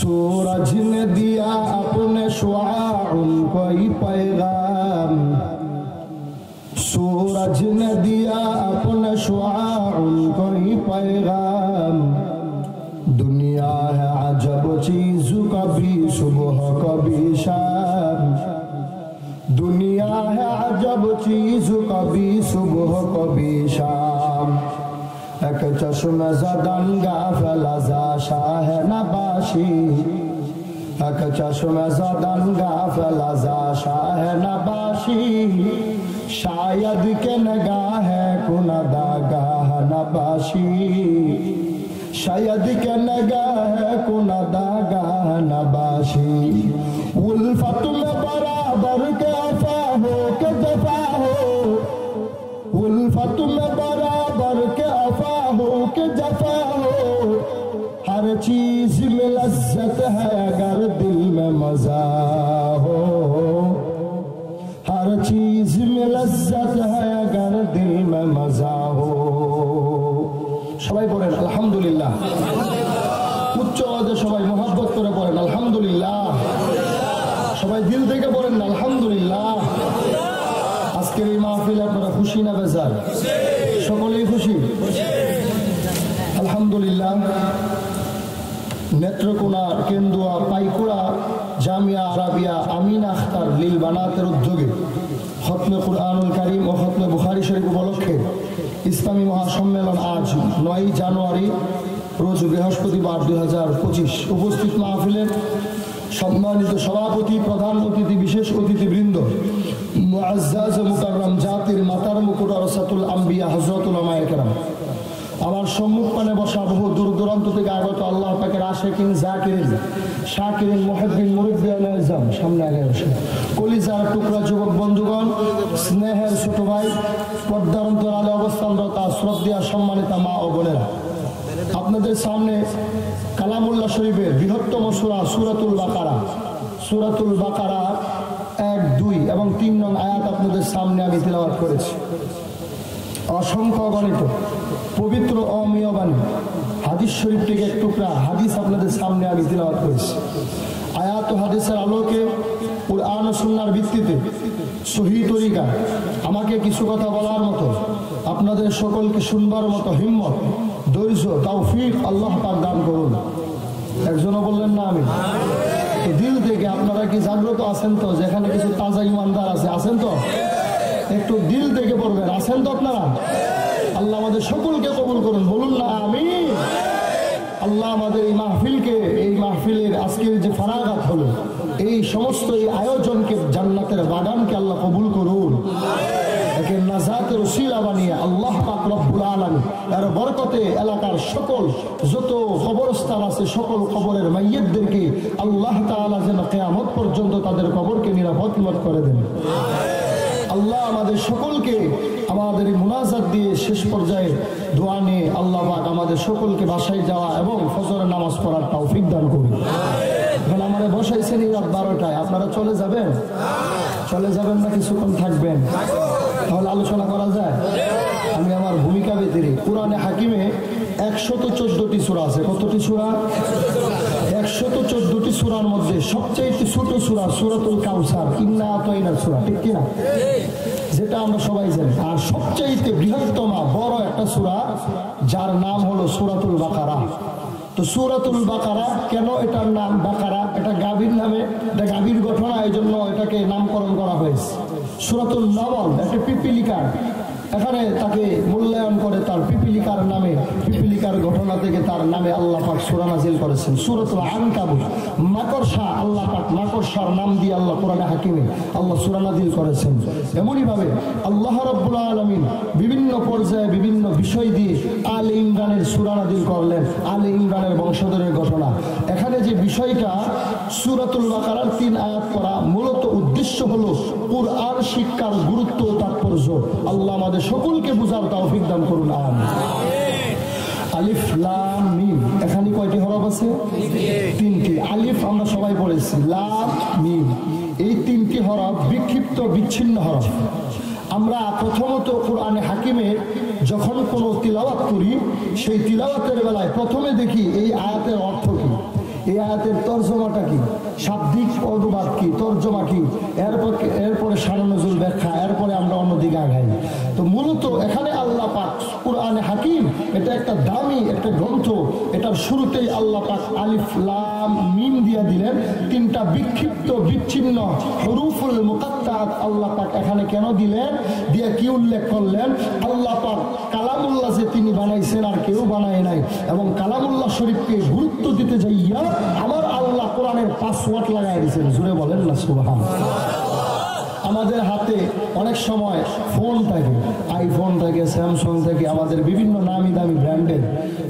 सूरज ने दिया अपने शुआ उनको ही पैगाम, सूरज ने दिया अपने शुआ उनको ही पैगाम। दुनिया है अजब चीज, कभी सुबह कभी शाम। दुनिया है अजब चीज, कभी सुबह कभी शाम। एक चश्मे ज़दन गाफिल ज़ा शाह नबाशी, एक चश्मे ज़दन गाफिल ज़ा शाह नबाशी। शायद के नगाह कुनदा गाह नबाशी, शायद के नगाह कुनदा गाह नबाशी। उल्फत में बराबर के अफा हो के दफा हो, उल्फत में बराबर के अफा हो के जफा हो। हर चीज में लज्जत है अगर दिल में मजा हो, हर चीज में लज्जत है अगर दिल में मजा हो। সবাই বলেন আলহামদুলিল্লাহ, উচ্চ আওয়াজে সবাই মোহাব্বত করে বলেন আলহামদুলিল্লাহ, সবাই দিল থেকে বলেন আলহামদুলিল্লাহ। আজকের এই মাহফিল আপনারা খুশি না বেজার? সকলেই খুশি আলহামদুলিল্লাহ। নেত্রকোনা কেন্দুয়া পাইকুড়া জামিয়া আরাবিয়া আমিনা আখতার লীল বানাতের উদ্যোগে খতমে কুরআনুল কারীম ও খতমে বুখারী শরীফ উপলক্ষে ইসলামী মহাসম্মেলন আজ 9 জানুয়ারি রোজ বৃহস্পতিবার 2025 উপস্থিত মাহফিলের সম্মানিত সভাপতি, প্রধান অতিথি, বিশেষ অতিথিবৃন্দ, মুআজ্জাজ মুকাররম জাতির মাতার মুকুট ওয়ারাসাতুল আম্বিয়া হযরত উলামায়ে কেরাম, আমার সম্মুখপানে বসা বহু দূর দূরান্ত থেকে আগত আল্লাহ পাকের আশিকিন, জাকিরিন, শাকিরিন, মুহিব্বিন, মুরিব্বিয়ান আযম, সামনে আগে বসে কলিজার টুকরা যুবক বন্ধুগণ, স্নেহের ছোট ভাই, পর্দার অন্তরালে অবস্থানরত শ্রদ্ধেয় সম্মানিতা মা ও বোনেরা, আপনাদের সামনে কালামুল্লাহ শরীফের বৃহত্তম সূরা সূরাতুল বাকারা, সূরাতুল বাকারা 1, 2 এবং 3 নং আয়াত আপনাদের সামনে আমি তিলাওয়াত করেছি। অসংখ্য অগণিত পবিত্র অমীয় বাণী হাদিস শরীফ থেকে এক টুকরা হাদিস আপনাদের সামনে আমি তিলাওয়াত করেছি। আয়াত ও হাদিসের আলোকে কুরআন ও সুন্নাহর ভিত্তিতে সহিহ তরিকা আমাকে কিছু কথা বলার মতো, আপনাদের সকলকে শুনবার মতো হিম্মত, ধৈর্য, তৌফিক আল্লাহ পাক দান করুন। একজনও বললেন না আমি? তো দিল থেকে আপনারা কি জাগ্রত আছেন তো? যেখানে কিছু তাজা ইমানদার আছেন তো? একটু দিল থেকে পড়বেন, আছেন তো আপনারা? আল্লাহ আমাদের সকলকে কবুল করুন, বলুন না আমিন। আল্লাহ আমাদের এই মাহফিলকে, এই মাহফিলের আজকের যে ফারাগাত হলো, এই সমস্ত এই আয়োজনকে, জান্নাতের বাগানকে আল্লাহ কবুল করুন। একে নাজাতের উসিলা বানিয়ে আল্লাহ পাক রব্বুল আলামিন এর বরকতে এলাকার সকল যত কবরস্থান আছে সকল কবরের মাইয়্যিতদেরকে আল্লাহ তাআলা যেন কিয়ামত পর্যন্ত তাদের কবরকে নিরাপদ করে দেন। আল্লাহ আমাদের সকলকে আমাদের এই মুনাজাত দিয়ে শেষ পর্যায়ে দোয়া নিয়ে আল্লাহ পাক আমাদের সকলকে বাসায় যাওয়া এবং ফজরের নামাজ পড়ার তৌফিক দান করুন। এখন আমাদের বসাইছেন রাত 12টায়, আপনারা চলে যাবেন? চলে যাবেন না কিছুক্ষণ থাকবেন? তাহলে আলোচনা করা যায়। আমি আমার ভূমিকা বেঁধে কোরআনে হাকিমে 114টি সূরা আছে। কতটি সূরা? 114টি সূরার মধ্যে সবচেয়ে ছোট সূরা সূরাতুল কাউসার, ইন্না আতাইনার সূরা, ঠিক কি না? যেটা আমরা সবাই জানি। আর সবচেয়ে বৃহত্তম বড় একটা সূরা যার নাম হলো সূরাতুল বাকারা। তো সূরাতুল বাকারা কেন এটার নাম বাকারা? এটা গাভীর নামে, এটা গাভীর ঘটনা, এই জন্য এটাকে নামকরণ করা হয়েছে। সূরাতুল নমল একটা পিপিলিকার, এখানে তাকে মূল্যায়ন করে তার পিপিলিকার নামে, পিপিলিকার ঘটনা থেকে তার নামে আল্লাহ পাক সূরা নাজিল করেছেন। সূরাতুল আনকাবুত মাকড়সা, আল্লাহ পাক মাকড়সার নাম দিয়ে আল্লাহ কোরআনে হাকিমে আল্লাহ সূরা নাজিল করেছেন। এমনই ভাবে আল্লাহ রাব্বুল আলামিন বিভিন্ন পর্যায়ে বিভিন্ন বিষয় দিয়ে আলে ইমরানের সূরা নাজিল করলেন, আলে ইমরানের বংশধরের ঘটনা। এখানে যে বিষয়টা সূরাতুল বাকারার 3 আয়াত পড়া, মূলত উদ্দেশ্য হলো কুরআন শিক্ষার গুরুত্ব ও তাৎপর্য। আল্লাহ আমাদের সকলকে বুঝার তৌফিক দান করুন, আমিন। আলিফ লাম মিম, এখানে কয়টি হরফ আছে? 3টি। আলিফ আমরা সবাই পড়েছি, লাম মিম, এই 3টি হরফ বিক্ষিপ্ত বিচ্ছিন্ন হরফ। আমরা প্রথমত কোরআনে হাকিমে যখন কোনো তিলাওয়াত করি, সেই তিলাওয়াতের বেলায় প্রথমে দেখি এই আয়াতের অর্থ কি, এই আয়াতের তর্জমাটা কি, শাব্দিক অনুবাদ কি, তর্জমা কি, এরপরে শানে নজুল ব্যাখ্যা, এরপরে আমরা অন্যদিকে আগাই। তো মূলত এখানে আল্লাহ পাক কুরআনে হাকিম এটা একটা দামি একটা গ্রন্থ, এটার শুরুতেই আল্লাহ পাক আলিফ লাম মিম দিয়া দিলেন, তিনটা বিক্ষিপ্ত বিচ্ছিন্ন হুরুফুল মুকাত্তাআত আল্লাহ পাক এখানে কেন দিলেন, দিয়ে কি উল্লেখ করলেন, আল্লাহ পাক কালামুল্লাহ যে তিনি বানাইছেন আর কেউ বানায় নাই, এবং কালামুল্লাহ শরীফকে গুরুত্ব দিতে যাইয়া আমার আল্লাহ কোরআনের পাসওয়ার্ড লাগাই দিয়েছেন। জুড়ে বলেন না সুবহানাল্লাহ। আমাদের হাতে অনেক সময় ফোন থাকে, আইফোন থাকে, স্যামসাং থাকে, আমাদের বিভিন্ন নামি দামি ব্র্যান্ডের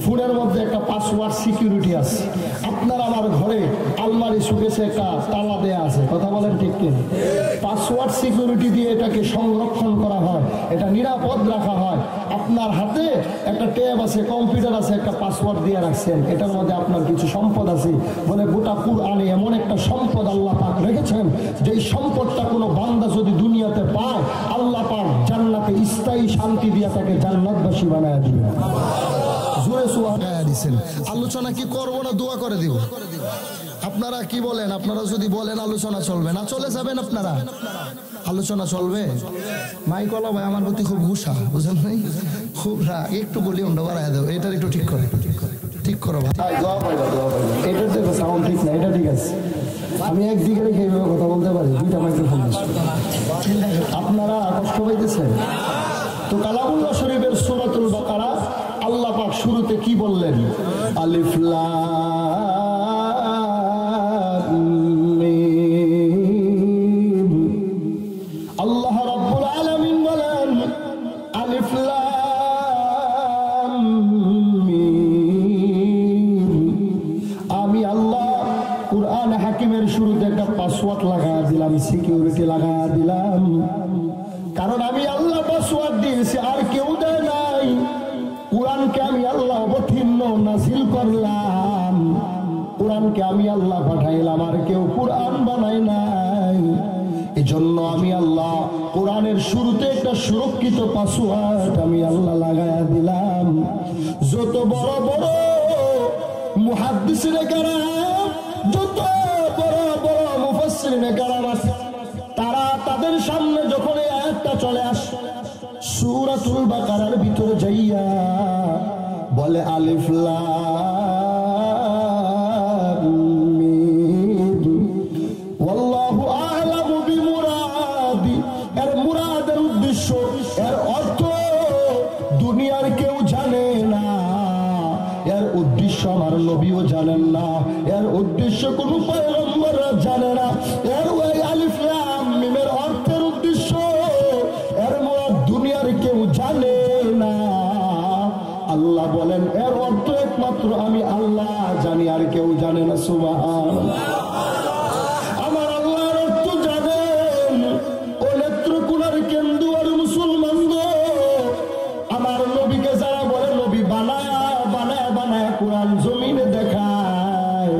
ফোনের মধ্যে একটা পাসওয়ার্ড সিকিউরিটি আছে। আপনার আমার ঘরে আলমারি শোকেসে একটা তালা দেয়া আছে, কথা বলেন ঠিক কিনা? পাসওয়ার্ড সিকিউরিটি দিয়ে এটাকে সংরক্ষণ করা হয়, এটা নিরাপদ রাখা হয়। আপনার হাতে একটা ট্যাব আছে, কম্পিউটার আছে, একটা পাসওয়ার্ড দিয়ে রাখছেন, এটার মধ্যে আপনার কিছু সম্পদ আছে বলে গোটা কুরআনে এমন একটা সম্পদ আল্লাহ পাক রেখেছেন, যেই সম্পদটা কোনো বান্দা যদি দুনিয়াতে পায় আল্লাহ পাক জান্নাতে স্থায়ী শান্তি দিয়ে তাকে জান্নাতবাসী বানায় দিবেন। জোরে সুবহানাল্লাহ দিবেন। আলোচনা কি করব না দোয়া করে দিব? আপনারা কি বলেন? আপনারা যদি বলেন আলোচনা চলবে না, চলে যাবেন আপনারা। আলোচনা চলবে। মাইকলা ভাই আমার প্রতি খুব গুসা, বুঝলেন নাই? খুব রাগ, একটু ভলিউমটা বাড়ায় দাও, এটা একটু ঠিক করে, ঠিক করো ভাই। এটা দেখো সাউন্ড ঠিক না, এটা ঠিক আছে। আমি একদিকে রেখে এইভাবে কথা বলতে পারি, দুইটা মাইক্রোফোন। আপনারা কষ্ট পাইতেছেন তো? কালামুল্লাহ শরীফের সূরাতুল বাকারা আল্লাহ পাক শুরুতে কি বললেন? আলিফ লাম মিম। আল্লাহ রাব্বুল আলামিন বলেন আলিফ লাম মিম। আমি আল্লাহ কুরআন হাকিমের শুরুতে একটা পাসওয়ার্ড লাগায়া দিলাম, সিকিউরিটি লাগায়া দিলাম, কারণ আমি আল্লাহ পাসওয়ার্ড দিয়েছি, আর কেউ দেয় নাই। কুরআনকে আমি আল্লাহ অবতীর্ণ নাজিল করলাম, কুরআনকে আমি আল্লাহ পাঠাইলাম, আর কেউ কুরআন বানাই নাই। এজন্য আমি আল্লাহ কোরআনের শুরুতে একটা সুরক্ষিত পাসওয়ার্ড আমি আল্লাহ লাগায়া দিলাম। যত বড় বড় মুহাদ্দিসিনে কেরাম, যত বড় বড় মুফাসসিরিনে কেরাম আছে, তারা তাদের সামনে যখন এই আয়াতটা চলে আসে সূরাতুল বাকারার ভিতরে যাইয়া বলে আলিফ লাম মিম ওয়াল্লাহু আ'লামু বিমুরাদি। এর মুরাদের উদ্দেশ্য, এর অর্থ দুনিয়ার কেউ জানে না, এর উদ্দেশ্য আমার নবীও জানেন না, এর উদ্দেশ্য কোন পয়গম্বররা জানে না। এর ওই আলিফ লাম মিমের অর্থের উদ্দেশ্য, এর মুরাদ দুনিয়ার কেউ জানে না। আল্লাহ বলেন এর অর্থ একমাত্র আমি আল্লাহ জানি, আর কেউ জানে না। সুবহানাল্লাহ। আমার আল্লাহর অর্থ জানেন ও নেত্রকোনার কেন্দু আর মুসলমান গো, আমার নবীকে যারা বলে নবী বানায়া বানায়া বানায়া কোরআন জমিনে দেখায়,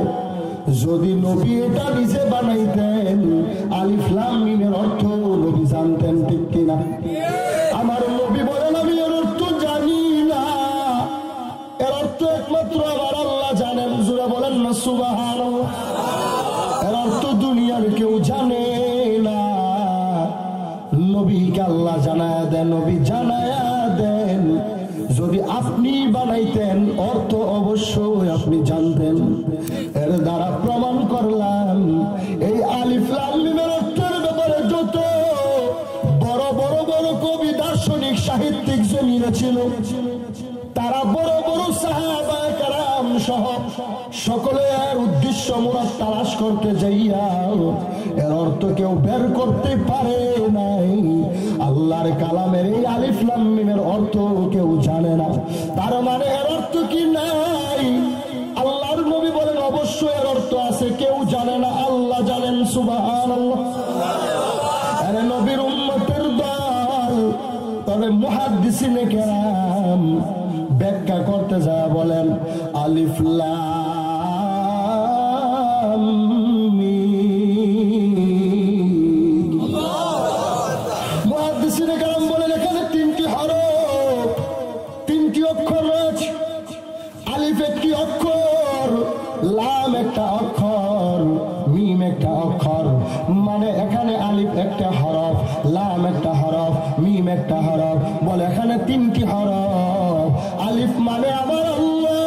যদি নবী এটা নিজে বানাইতেন আলিফ লাম মিমের অর্থ নবী জানতেন, ঠিক কিনা? আমার নবী বলেন আমি এর অর্থ জানি না, এর অর্থ একমাত্র আমার আল্লাহ জানেন। জোরে বলেন না সুবহানাল্লাহ। এর অর্থ দুনিয়ার কেউ জানে না, নবীকে আল্লাহ জানায়া দেন, নবী জানায়া দেন। যদি আপনি বানাইতেন অর্থ অবশ্যই আপনি জানতেন। এর দ্বারা প্রমাণ করলাম এই আলিফ লাম মিমের অর্থের ব্যাপারে যত বড় বড় বড় কবি দার্শনিক সাহিত্যিক জমিনে ছিল, তারা বড় বড় সাহাবায়ে কেরাম সহ সকলে এর উদ্দেশ্য মুরাদ তালাশ করতে যাইয়া এর অর্থ কেউ বের করতে পারে নাই। আল্লাহর কালামের এই আলিফ লাম মিমের অর্থ কেউ জানে না, তার মানে এর অর্থ কি নাই? আল্লাহর নবী বলেন অবশ্যই এর অর্থ আছে, কেউ জানে না, আল্লাহ জানেন। সুবহানাল্লাহ। আরে নবীর উম্মতের দল, তবে মুহাদ্দিসিনে কেরাম ব্যাখ্যা করতে যায় বলেন আলিফ লাম মিম। মুহাদ্দিসিনে কেরাম বলেন এখানে তিনটি হরফ, তিনটি অক্ষর রয়েছে। আলিফ একটি অক্ষর, লাম একটা একটা অক্ষর, মানে এখানে আলিফ একটা হরফ, লাম একটা হরফ, মিম একটা হরফ, বলে এখানে তিনটি হরফ। আলিফ মানে আমার আল্লাহ,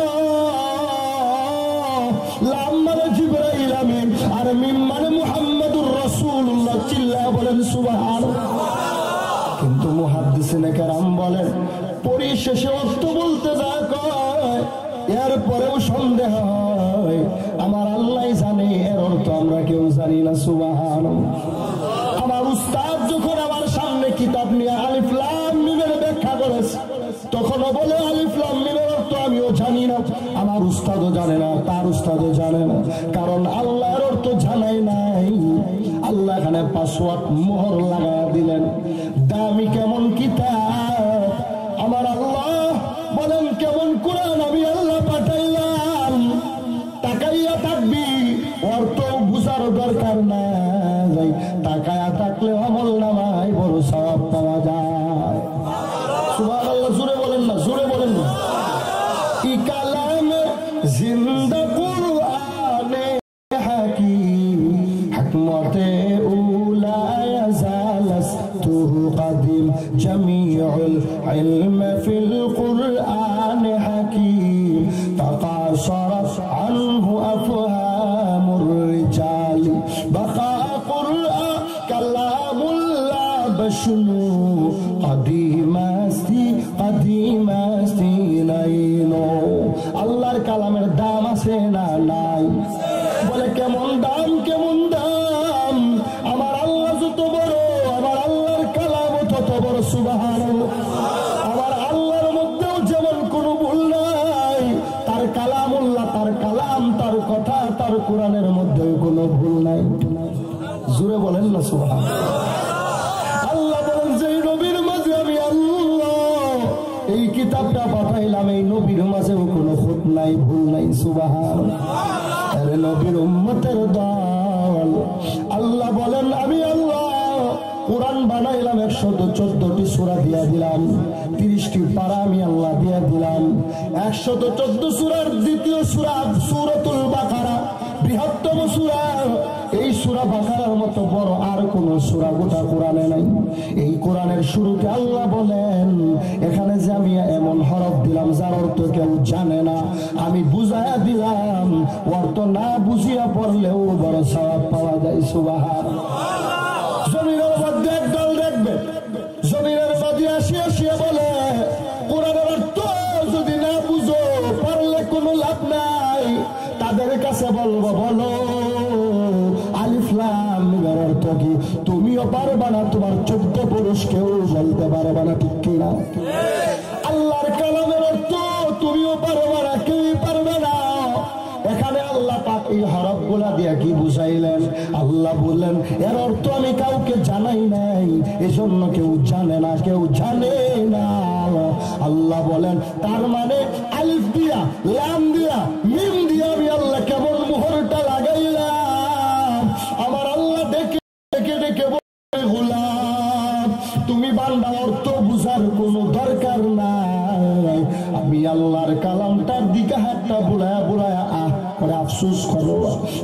লাম মানে জিবরাইল আমিন, আর মিম মানে মুহাম্মাদুর রাসূলুল্লাহ। চিল্লায়া বলেন সুবহানাল্লাহ। কিন্তু মুহাদ্দিসিনে কেরাম বলেন পরিশেষে অর্থ বলতে যা কয় এরপরেও সন্দেহ হয়, আমার আল্লাহ জানে এর অর্থ আমরা কেউ জানি না। সুবহানাল্লাহ। আমার উস্তাদ যখন আমার সামনে কিতাব নিয়ে আলিফ লাম মিমের ব্যাখ্যা করেছে, তখনও বলে আলিফ লাম মিমের অর্থ আমিও জানি না। আমার উস্তাদও জানে না, তার উস্তাদও জানে না, কারণ আল্লাহর অর্থ জানাই নাই। আল্লাহ এখানে পাসওয়ার্ড মোহর লাগায়া দিলেন। দামি কেমন কিতাব আমার আল্লাহ, বলেন কেমন কোরআন আমি আল্লাহ পাঠাইলাম। তাকাইয়া থাকবি, অর্থ বুঝার দরকার নাই, তাকায়া থাকলে আমল নামায় বড় সওয়াব পাওয়া যায়। সুবহানাল্লাহ। জোরে বলেন না, জোরে বলেন না। ই কালামে জিন্দা কুরআনে হাকিম, হিকমতে উলা ইয়াজালাস্তু কাদিম, জামিউল ইলম ফিল কুরআন হাকিম, তাকাসারাত আনহু আফহামুর রিজাল, বাকা কুরআন কালামুল্লাহ বশনু কাদিমাস্তি কাদিমাস্তি নাইনো। আল্লাহর কালামের দাম আছে না নাই? বলে কেমন দাম, কেমন দাম। আমার আল্লাহ যত বড়, আমার আল্লাহর কালাম তত বড়। সুবহানাল্লাহ। আমার আল্লাহর মধ্যেও যেমন কোনো ভুল নাই, তার কালামুল্লাহ, তার কালাম, তার কথা, তার কোরআনের মধ্যেও কোনো ভুল নাই। জোরে বলেন না সুবহানাল্লাহ। আল্লাহ বলেন যে নবীর মাঝে আমি আল্লাহ এই কিতাবটা পাঠাইলাম, এই নবীর মাঝেও কোনো খুঁত নাই, ভুল নাই। সুবহানাল্লাহ। আরে নবীর উম্মতের দল। আল্লাহ বলেন আমি আল্লাহ কোরআন বানাইলাম, 114টি সূরা দিয়া দিলাম, 30টি পারা আমি আল্লাহ দিয়া দিলাম। 114 সূরার দ্বিতীয় সূরা সূরাতুল বাকারা, বৃহত্তম সূরা। এই সূরা বাকারার মতো বড় আর কোন সূরা গোটা কোরআনে নাই। এই কোরআনের শুরুতে আল্লাহ বলেন এখানে যে আমি এমন হরফ দিলাম যার অর্থ কেউ জানে না, আমি বুঝায়া দিলাম, অর্থ না বুঝিয়া পড়লেও বড় সওয়াব পাওয়া যায়। সুবহানাল্লাহ। জমিনের মধ্যে একদল দেখবে, জমিনের মধ্যে আসিয়া বলে কোরআনের অর্থ যদি না বুঝো পারলে কোনো লাভ নাই। তাদের কাছে বলবো, বলো আলিফ লাম মিমের অর্থ কি? তুমিও পারবা না, তোমার 14 পুরুষ কেউ বলতে পারবা না, ঠিক কিনা? আল্লাহর কালামের অর্থ তুমিও পারবা না, কেউই পারবে না। এখানে আল্লাহ পাক এই হরফগুলা দিয়ে কি বুঝাইলেন? আল্লাহ বললেন এর অর্থ আমি কাউকে জানাই নাই, এজন্য কেউ জানে না, কেউ জানে না। আল্লাহ বলেন তার মানে আলিফ দিয়া, লাম দিয়া, মিম দিয়া আমি আল্লাহ কেমন মোহরটা লাগাইলাম। আমার আল্লাহ দেখে দেখে দেখে বলে গোলাম তুমি বান্দা, অর্থ বুঝার কোনো দরকার নাই। আমি আল্লাহর কালামটার দিকে হাতটা বুলায়া বুলায়া করে আফসোস করো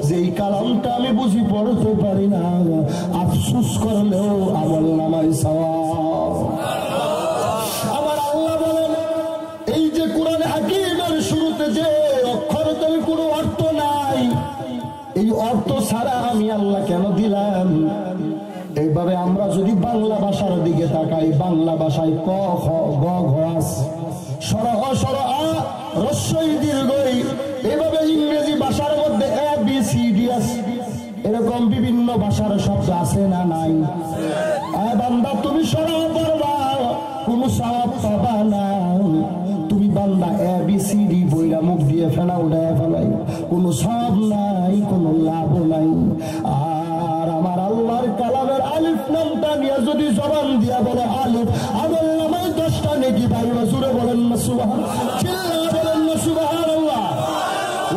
যে এই কালামটা আমি বুঝি পড়তে পারি না। আফসোস করলেও আমল নামায় সওয়াব। আমার আল্লাহ বলেন এই যে কোরআন হাকিমের শুরুতে যে অক্ষরটার কোনো অর্থ নাই, এই অর্থ ছাড়া আমি আল্লাহ কেন দিলাম? এইভাবে আমরা যদি বাংলা ভাষার দিকে তাকাই, বাংলা ভাষায় ক খ গ ঘ সর অ সর আ রস্বই দীর্ঘই, এভাবে ইংরেজি ভাষার মধ্যে এ বি সি ডি আছে, এরকম বিভিন্ন ভাষার শব্দ আছে না নাই? বান্দা তুমি সরা পারবা, কোনো সওয়াব পাবা না। তুমি বান্দা এ বি সি ডি বইরা মুখ দিয়ে ফেলা উঠায় ফেলাই, কোনো সওয়াব নাই, কোনো লাভ নাই। আর আমার আল্লাহর কালামের আলিফ নামটা নিয়ে যদি জবান দিয়া বলে আলিফ, আমল নামায় 10টা নেকি ভাই। জোরে বলেন না সুবহানাল্লাহ, চিল্লায়া বলেন না সুবহানাল্লাহ।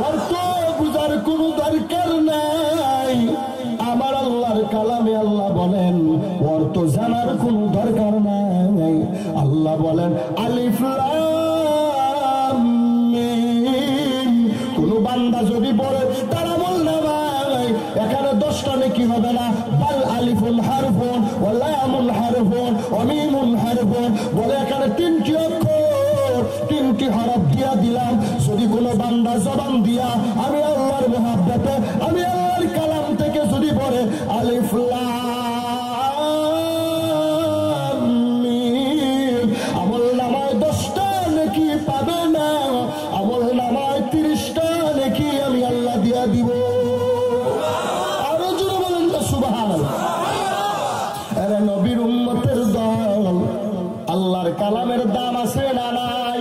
অর্থ বুঝার কোনো দরকার নাই। আমার আল্লাহর কালামে আল্লাহ বলেন অর্থ জানার কোনো দরকার নাই। আল্লাহ বলেন আলিফ লাম মিম। কোন বান্দা যদি বলে তার আমল নামায় এখানে 10 কি হবে না, বাল আলিফুন হারফুন ওয়া লামুন হারফুন ওয়া মিমুন হারফুন, বলে এখানে তিনটি অক্ষর, তিনটি হরফ দিয়া দিলাম। যদি কোনো বান্দা জবান দিয়া আমি আল্লাহর মুহাব্বতে, আমি আল্লাহর কালাম থেকে যদি পড়ে আলিফ লাম মিম, আমল নামায় 10টা নেকি পাবে না, আমল নামায় 30টা নেকি আমি আল্লাহ দিয়া দিব। আরো জোরে বলেন না সুবহানাল্লাহ। আরে নবীর উম্মতের দল, আল্লাহর কালামের দাম আছে না নাই?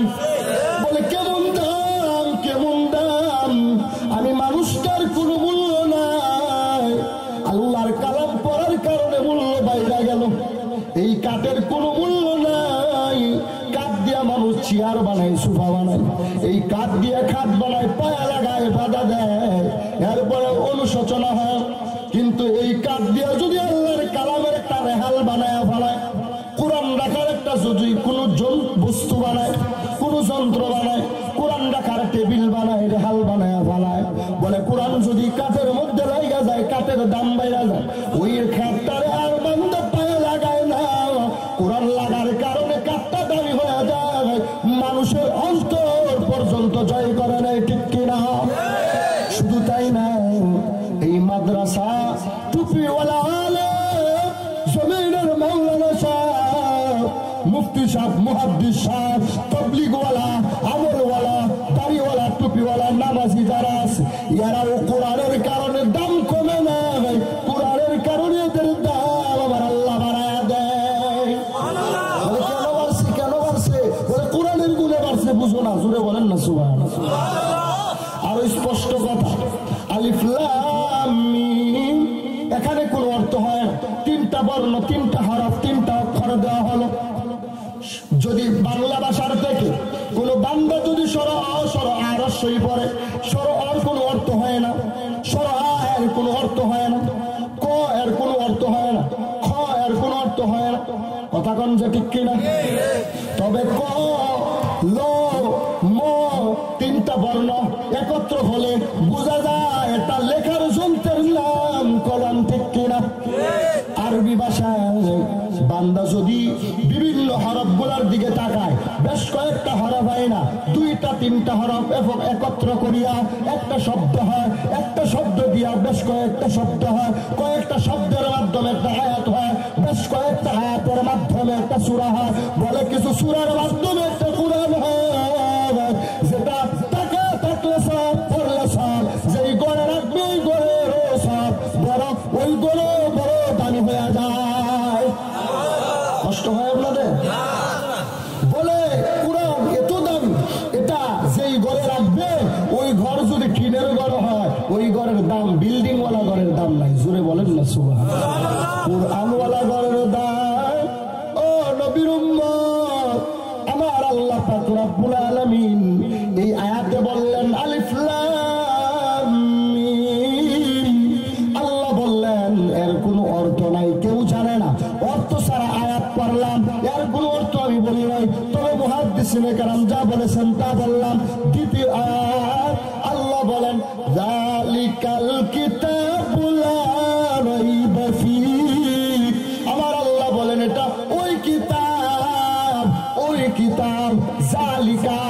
বলে কেমন দাম, কেমন দাম। আমি মানুষটার কোনো মূল্য নাই, আল্লাহর কালাম পড়ার কারণে মূল্য বাইরে গেল। এই কাঠের কোনো মূল্য নাই। কাঠ দিয়া মানুষ চেয়ার বানায়, সোফা বানায়, এই কাঠ দিয়ে খাট বানায়, পায়া লাগায়, বাধা দেয়, এরপরে অনুশোচনা হয়। কিন্তু এই কাঠ দিয়ে যদি আল্লাহর কালামের একটা রেহাল বানায় ফেলায়, কোরআন রাখার একটা যদি কোনো বস্তু বানায়, কোনো যন্ত্র বানায়, কোরআন রাখার টেবিল বানায়, রেহাল বানায় ফেলায়, বলে কোরআন যদি কাঠের মধ্যে লাগা যায়, কাঠের দাম বাইরা যায়, ওই খাটটারে আর বান্দা পায়ে লাগায় না। কোরআন লাগার কারণে কাঠটা দামি হয়ে যায়, মানুষের অন্তর পর্যন্ত জয় করে নেয়, ঠিক কিনা? শুধু তাই না, এই মাদ্রাসা টুপিওয়ালা আলেম জমিনের মাওলানা সাহেব, মুফতি সাহেব, মুহাদ্দিস সাহেব, তাবলীগওয়ালা, আমলওয়ালা, দাড়িওয়ালা, টুপিওয়ালা, নামাজি যারা আছে, এরাও কোরআনের কারণে দাম কমে না, কোরআনের কারণে এদের দাম আমার আল্লাহ বাড়ায় দেয়। বলে কেন বাড়ছে, কেন বাড়ছে? বলে কোরআনের গুণে বাড়ছে। বুঝো না, জুড়ে বলেন না সুবহানাল্লাহ। আরো স্পষ্ট কথা, আলিফ লাম মিম, এখানে কোন অর্থ হয় না। 3টা বর্ণ, 3টা হরফ, 3টা অক্ষর দেওয়া হলো। যদি বাংলা ভাষার থেকে কোন বান্দা যদি সর আরশই পড়ে, সর আর কোনো অর্থ হয় না, সর এর কোনো অর্থ হয় না, ক এর কোনো অর্থ হয় না, খ এর কোনো অর্থ হয় না। কথা কোন যে ঠিক কিনা? তবে ক, ল, ম, 3টা বর্ণ একত্র হলে বোঝা যায় এটা লেখার যন্ত্রের নাম কলম, ঠিক কিনা? আরবি ভাষায় বান্দা যদি বিভিন্ন হরফ গুলার দিকে তাকায়, বেশ কয়েকটা হরফ হয় না, 2টা 3টা হরফ এবং একত্র করিয়া একটা শব্দ হয়, একটা শব্দ দিয়া বেশ কয়েকটা শব্দ হয়, কয়েকটা শব্দের মাধ্যমে একটা আয়াত হয়, বেশ কয়েকটা আয়াতের মাধ্যমে একটা সূরা হয়, বলে কিছু সূরার মাধ্যমে একটা কুরআন হয়, যেটা টাকা থাকলে সব, পড়লে সব, যেই গড়ে রাখবে ওই গড়েরও সব বড়, ওই গড়ে বড় দামি হয়ে যায়। কষ্ট হয় আপনাদের? বলে কোরআন এত দামি, এটা যেই ঘরে রাখবে ওই ঘর যদি টিনের ঘর হয়, ওই ঘরের দাম বিল্ডিং ওয়ালা ঘরের দাম নাই। জোরে বলেন না সুবহানাল্লাহ। কোরআন ওয়ালা ঘরের দাম। ও নবীর উম্মত, আমার আল্লাহ পাক রব্বুল আলামিন এই আয়াতে বললেন আলিফ লাম মিম। আল্লাহ বললেন এর কোনো অর্থ নাই, কেউ জানে না, অর্থ ছাড়া আয়াত পড়লাম, এর কোনো অর্থ আমি বলি নাই। তবে মুহাদ্দিসিনে কেরাম যা বলেছেন তা বললাম। দ্বিতীয় আয়াত আল্লাহ বলেন যালিকাল কিতাবু লা রাইবা ফীহি। আমার আল্লাহ বলেন এটা ওই কিতাব, ওই কিতাব। জালিকা,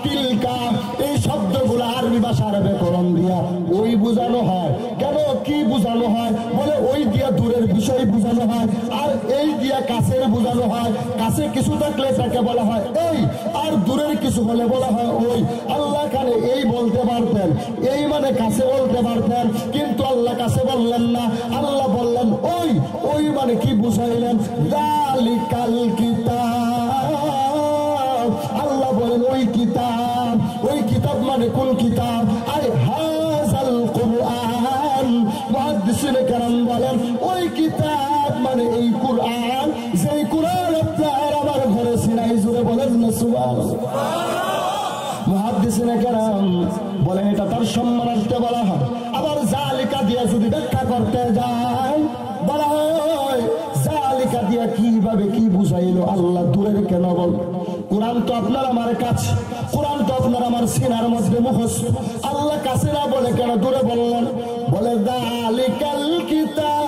তিলকা, এই শব্দগুলো আরবি ভাষার ব্যাকরণ দিয়া ওই বোঝানো হয়। কেন, কি বোঝানো হয়? বলে ওই দিয়া দূরের বিষয় বোঝানো হয়, আর এই দিয়া কাছের বোঝানো হয়। কাছে কিছু থাকলে তাকে বলা হয় এই, আর দূরের কিছু হলে বলা হয় ওই। আল্লাহ কানে এই বলতে পারতেন, এই মানে কাছে বলতে পারতেন, কিন্তু আল্লাহ কাছে বললেন না। আল্লাহ বললেন ওই, ওই মানে কি বুঝাইলেন? যালিকাল কিতাব। আল্লাহ বলেন ওই কিতাব, ওই কিতাব মানে কোন কিতাব? আই হাযাল কুরআন। মুহাদ্দিসিনে কেরাম বলেন ওই কিতাব মানে এই কুরআন, যেই কুরআন আপনার আমার ঘরে সিনাই। জুড়ে বলেন না সুবহানাল্লাহ। মুহাদ্দিসিনে কেরাম বলেন এটা তার সম্মানার্থে বলা হয়। আবার জালিকা দিয়ে যদি ব্যাখ্যা করতে যায়, বলা হয় জালিকা দিয়া কিভাবে কি বুঝাইলো? আল্লাহ দূরের কেন বল? কোরআন তো আপনার আমার কাছে, কোরআন তো আপনার আমার সিনার মধ্যে মুখস্থ। আল্লাহ কাছে না বলে কেন দূরে বললেন? বলে যালিকাল কিতাব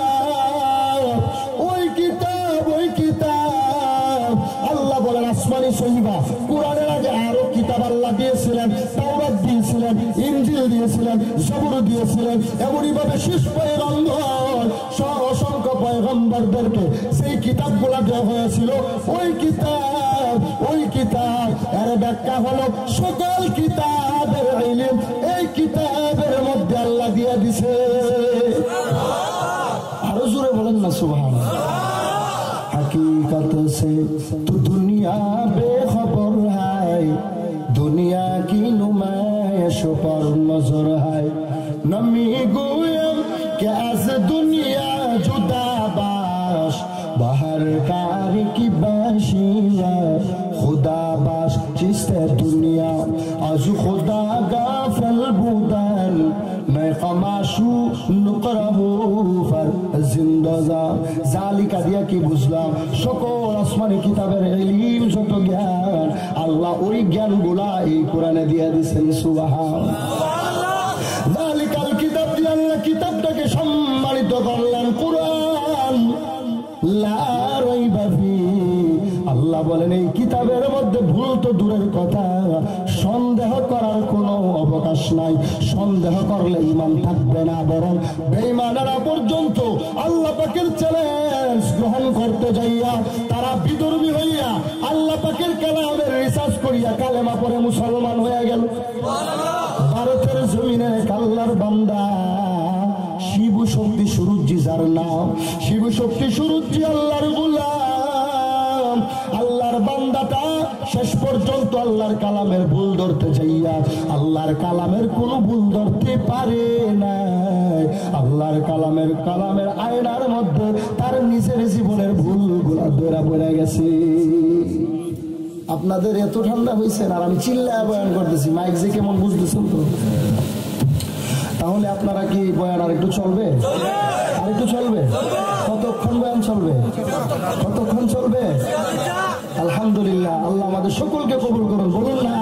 এমনই ভাবে শেষ পয়গম্বর সহ অসংখ্য পয়গম্বরদেরকে সেই কিতাবগুলো দেওয়া হয়েছিল। ওই কিতাব এর ব্যাখ্যা হলো সকল কিতাবের ইলম এই কিতাবের মধ্যে আল্লাহ দিয়ে দিছে। আরো জোরে বলেন না সুবহানাল্লাহ। हकीकत से तो दुनिया बेखबर है, दुनिया की नुमाइश पर नजर है। नमी गोयम के आज दुनिया जुदा बाश, बाहर कार की बाशिया खुदा बाश चिस्ते दुनिया आज खुदा गाफल बुदन मैं कमाशू नुकरहू फर जिंदजा জালিকা দিয়া কি বুঝলাম সকল আসমানি কিতাবের ইলম যত জ্ঞান আল্লাহ ওই জ্ঞানগুলা এই কোরআনে দিয়ে দিয়েছেন সুবহানাল্লাহ। জালিকাল কিতাব দিয়ে আল্লাহ কিতাবটাকে সম্মানিত করলেন কোরআন লা রাইবা ফি। আল্লাহ বলেন এই কিতাবের মধ্যে ভুল তো দূরের কথা সন্দেহ করার কোনো অবকাশ নাই। সন্দেহ করলে ঈমান থাকবে না, বরং বেঈমানেরা পর্যন্ত আল্লাহ পাকের চ্যালেঞ্জ গ্রহণ করতে যাইয়া তারা বিদর্মী হইয়া আল্লাহ পাকের কালামের রিসার্চ করিয়া কালেমা পড়ে মুসলমান হয়ে গেল। ভারতের জমিনে আল্লাহর বান্দা শিব শক্তি সুরুজ্জি যার নাম, শিব শক্তি সুরুজ্জি আল্লাহর গোলাম। আল্লাহর বান্দাটা শেষ পর্যন্ত আল্লাহর কালামের ভুল ধরতে যাইয়া আল্লাহর কালামের কোনো ভুল ধরতে পারে না। আল্লাহর কালামের আয়নার মধ্যে তার নিজের জীবনের ভুলগুলা ধরা পড়ে গেছে। আপনাদের এত ঠান্ডা হয়েছে আর আমি চিল্লায় বয়ান করতেছি, মাইক যে কেমন বুঝতেছেন তো? তাহলে আপনারা কি বয়ান আর একটু চলবে? আর একটু চলবে? কতক্ষণ বয়ান চলবে? কতক্ষণ চলবে? আলহামদুলিল্লাহ, আল্লাহ আমাদের সকলকে কবুল করুন। বলুন না